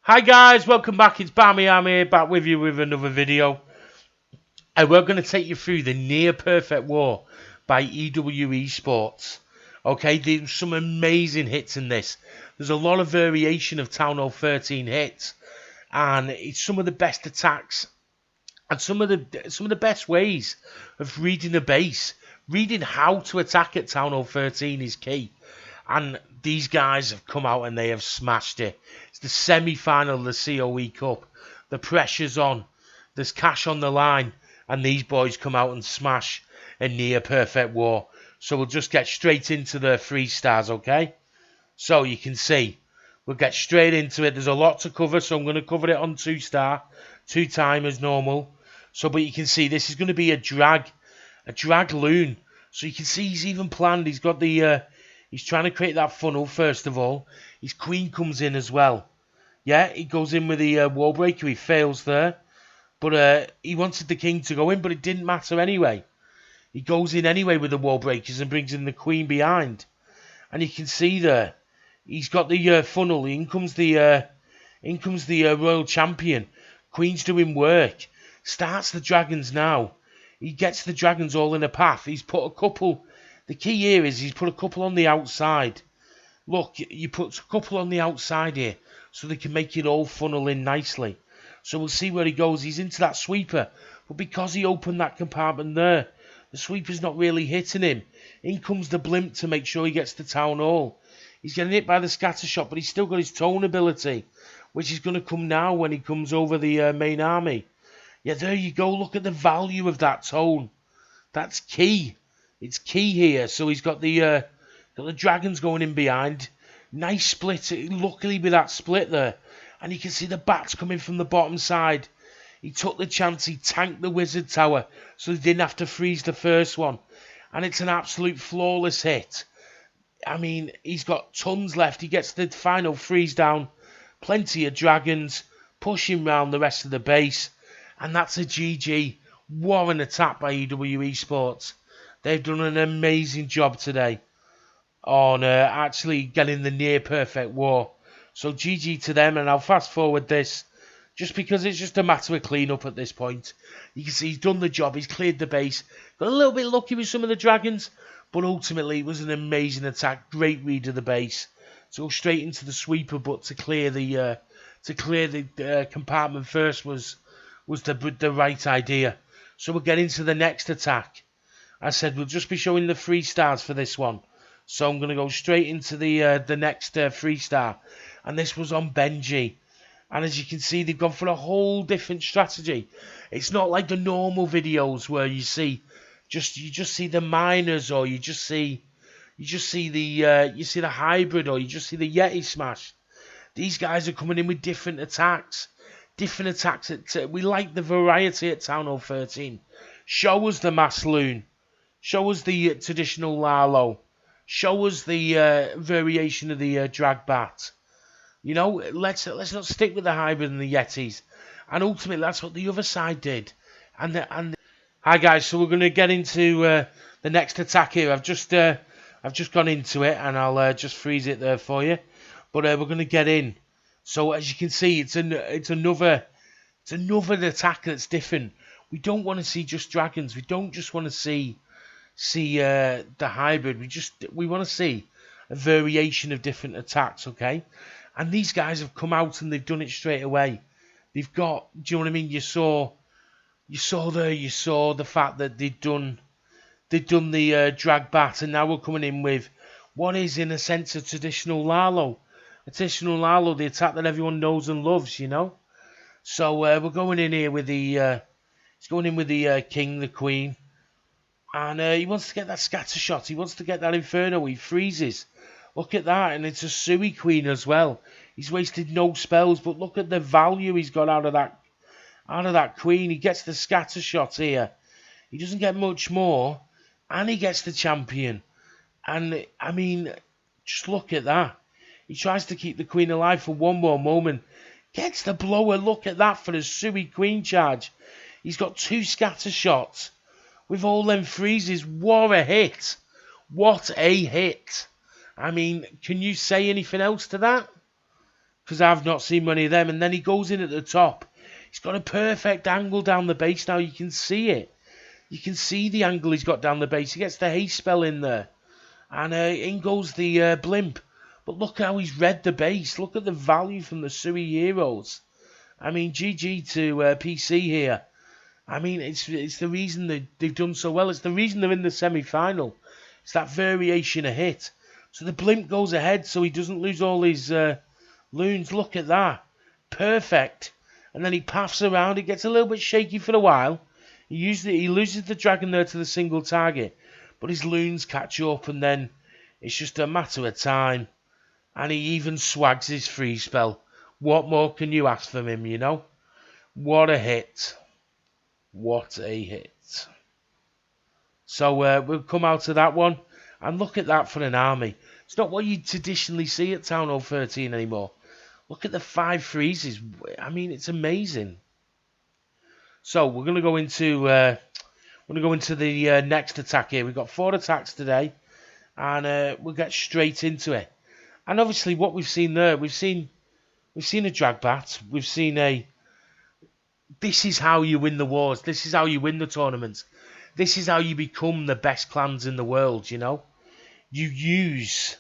Hi guys, welcome back. It's Barmy. I'm here back with you with another video. And we're going to take you through the Near Perfect War by EWU Esports. Okay, there's some amazing hits in this. There's a lot of variation of Town Hall 13 hits. And it's some of the best attacks and some of the best ways of reading the base. Reading how to attack at Town Hall 13 is key. And these guys have come out and they have smashed it. It's the semi-final of the CoE Cup. The pressure's on. There's cash on the line. And these boys come out and smash a near perfect war. So we'll just get straight into the 3 stars, okay? So you can see, we'll get straight into it. There's a lot to cover, so I'm going to cover it on 2 star. 2 time as normal. So, but you can see this is going to be a drag loon. So you can see he's even planned. He's got the... He's trying to create that funnel, first of all. His queen comes in as well. Yeah, he goes in with the wall breaker. He fails there. But he wanted the king to go in, but it didn't matter anyway. He goes in anyway with the wall breakers and brings in the queen behind. And you can see there, he's got the funnel. In comes the royal champion. Queen's doing work. Starts the dragons now. He gets the dragons all in a path. He's put a couple... The key here is he's put a couple on the outside. Look, you put a couple on the outside here so they can make it all funnel in nicely. So we'll see where he goes. He's into that sweeper. But because he opened that compartment there, the sweeper's not really hitting him. In comes the blimp to make sure he gets to Town Hall. He's getting hit by the scatter shot, but he's still got his tone ability, which is going to come now when he comes over the main army. Yeah, there you go. Look at the value of that tone. That's key. It's key here. So he's got the dragons going in behind. Nice split. Luckily with that split there. And you can see the bats coming from the bottom side. He took the chance. He tanked the wizard tower. So he didn't have to freeze the first one. And it's an absolute flawless hit. I mean, he's got tons left. He gets the final freeze down. Plenty of dragons. Pushing round the rest of the base. And that's a GG. What an attack by EWU Esports. They've done an amazing job today on actually getting the near perfect war. So GG to them, and I'll fast forward this just because it's just a matter of clean up at this point. You can see he's done the job, he's cleared the base. Got a little bit lucky with some of the dragons, but ultimately it was an amazing attack. Great read of the base. To go straight into the sweeper, but to clear the compartment first was the right idea. So we'll get into the next attack. I said we'll just be showing the 3 stars for this one. So I'm going to go straight into the next 3 star. And this was on Benji. And as you can see, they've gone for a whole different strategy. It's not like the normal videos where you see you just see the miners, or you see the hybrid, or you just see the Yeti smash. These guys are coming in with different attacks. Different attacks. We like the variety at Town Hall 13. Show us the mass loon. Show us the traditional Lalo. Show us the variation of the drag bat. You know, let's not stick with the hybrid and the Yetis. And ultimately, that's what the other side did. Hi guys, so we're going to get into the next attack here. I've just gone into it, and I'll just freeze it there for you. But we're going to get in. So as you can see, it's another attack that's different. We don't want to see just dragons. We don't just want to see the hybrid. We want to see a variation of different attacks, okay? And these guys have come out and they've done it straight away. They've got, do you know what I mean? You saw the fact that they'd done the drag bat, and now we're coming in with what is in a sense a traditional Lalo. A traditional Lalo, the attack that everyone knows and loves, you know? So we're going in here with the he's going in with the king, the queen. And he wants to get that scatter shot. He wants to get that inferno. He freezes. Look at that. And it's a Sui queen as well. He's wasted no spells. But look at the value he's got out of that queen. He gets the scatter shot here. He doesn't get much more. And he gets the champion. And, I mean, just look at that. He tries to keep the queen alive for one more moment. Gets the blower. Look at that for a Sui queen charge. He's got 2 scatter shots. With all them freezes, what a hit. What a hit. I mean, can you say anything else to that? because I've not seen many of them. And then he goes in at the top. He's got a perfect angle down the base now. You can see it. You can see the angle he's got down the base. He gets the haste spell in there. And in goes the blimp. But look how he's read the base. Look at the value from the Sui heroes. I mean, GG to PC here. I mean, it's the reason they've done so well. It's the reason they're in the semi-final. It's that variation of hit. So the blimp goes ahead so he doesn't lose all his loons. Look at that. Perfect. And then he paths around. It gets a little bit shaky for a while. He loses the dragon there to the single target. But his loons catch up, and then it's just a matter of time. And he even swags his free spell. What more can you ask from him, you know? What a hit. What a hit. So we'll come out of that one. And look at that for an army. It's not what you traditionally see at Town Hall 13 anymore. Look at the 5 freezes. I mean, it's amazing. So we're going to go into the next attack here. We've got 4 attacks today, and we'll get straight into it. And obviously, what we've seen there, we've seen a drag bat. We've seen a. This is how you win the wars. This is how you win the tournaments. This is how you become the best clans in the world. You know, you use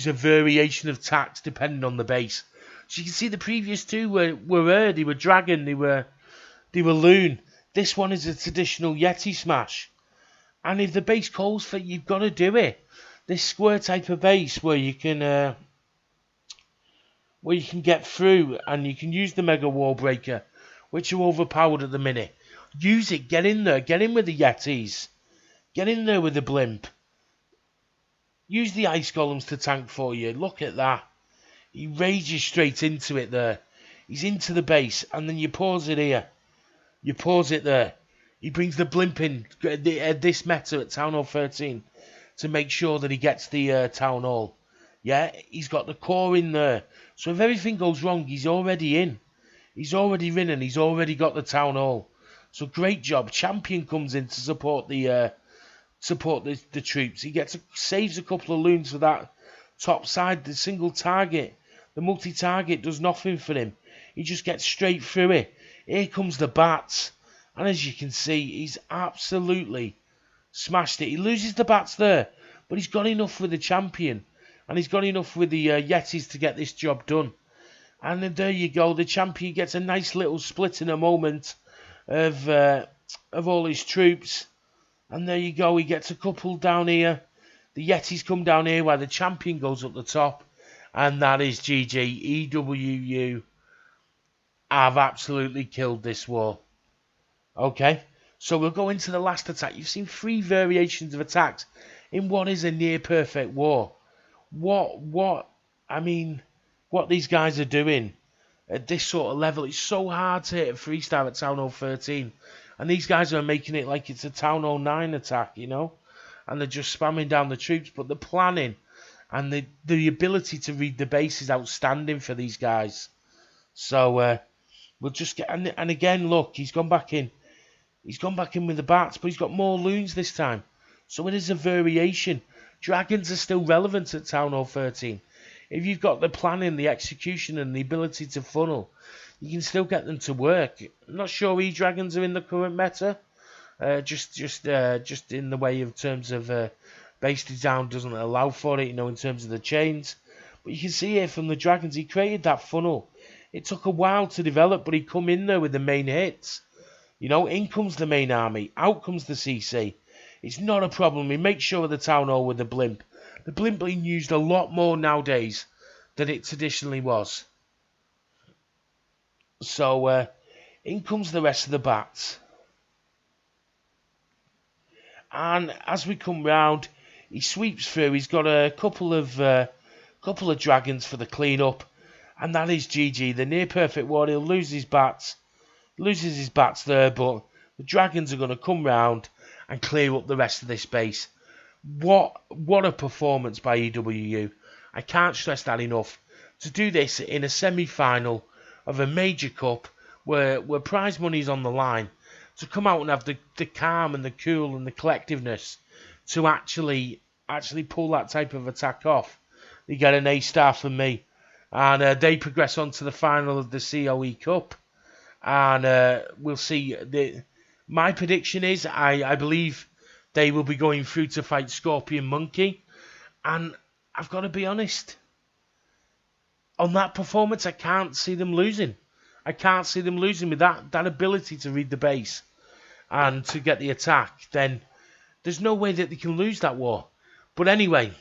a variation of attacks depending on the base. So you can see the previous 2 were they were dragon, they were loon. This one is a traditional Yeti smash. And if the base calls for it, you've got to do it. This square type of base where you can get through and you can use the Mega Wall Breaker, which are overpowered at the minute. Use it. Get in there. Get in with the Yetis. Get in there with the blimp. Use the ice golems to tank for you. Look at that. He rages straight into it there. He's into the base, and then you pause it here. You pause it there. He brings the blimp in, this meta at Town Hall 13, to make sure that he gets the Town Hall. Yeah, he's got the core in there. So if everything goes wrong, he's already in. He's already in, and he's already got the Town Hall. So great job. Champion comes in to support the troops. He saves a couple of loons for that top side. The single target, the multi-target does nothing for him. He just gets straight through it. Here comes the bats. And as you can see, he's absolutely smashed it. He loses the bats there, but he's got enough with the champion. And he's got enough with the Yetis to get this job done. And then there you go. The champion gets a nice little split in a moment of all his troops. And there you go. He gets a couple down here. The Yetis come down here while the champion goes up the top. And that is GG. EWU have absolutely killed this war. Okay, so we'll go into the last attack. You've seen 3 variations of attacks in what is a near-perfect war. What these guys are doing at this sort of level, it's so hard to hit a 3-star at Town Hall 13. And these guys are making it like it's a Town Hall 9 attack, you know? And they're just spamming down the troops. But the planning and the ability to read the base is outstanding for these guys. So we'll just get... And again, look, he's gone back in. He's gone back in with the bats, but he's got more loons this time. So it is a variation. Dragons are still relevant at Town Hall 13. If you've got the planning, the execution, and the ability to funnel, you can still get them to work. I'm not sure E-Dragons are in the current meta. Just in the way of terms of base design doesn't allow for it, you know, in terms of the chains. But you can see here from the Dragons, he created that funnel. It took a while to develop, but he come in there with the main hits. You know, in comes the main army, out comes the CC. It's not a problem. He makes sure of the Town Hall with the blimp. The blimp being used a lot more nowadays than it traditionally was. So, in comes the rest of the bats. And as we come round, he sweeps through. He's got a couple of dragons for the clean-up. And that is GG. The near-perfect war. He'll lose his bats. Loses his bats there, but the dragons are going to come round and clear up the rest of this base. What a performance by EWU. I can't stress that enough. To do this in a semi-final of a major cup where prize money is on the line, to come out and have the calm and the cool and the collectiveness to actually pull that type of attack off. You get an A-star from me. and they progress on to the final of the CoE Cup, and we'll see. My prediction is I believe they will be going through to fight Scorpion Monkey, and I've got to be honest, on that performance I can't see them losing. I can't see them losing with that ability to read the base and to get the attack. Then there's no way that they can lose that war. But anyway,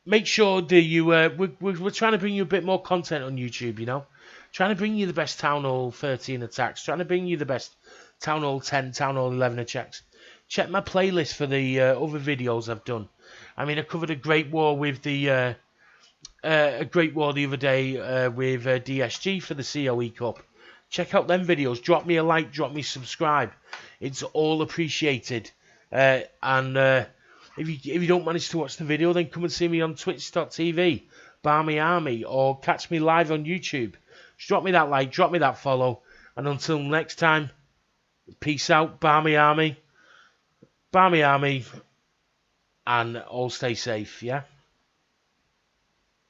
make sure that you we're trying to bring you a bit more content on YouTube, you know, trying to bring you the best Town Hall 13 attacks, trying to bring you the best Town Hall 10, Town Hall 11 attacks. Check my playlist for the other videos I've done. I mean, I covered a great war with the other day with DSG for the CoE Cup. Check out them videos. Drop me a like, drop me subscribe. It's all appreciated. And if you don't manage to watch the video, then come and see me on twitch.tv, Barmy Army, or catch me live on YouTube. Just drop me that like, drop me that follow, and until next time, peace out, Barmy Army, and all stay safe, yeah?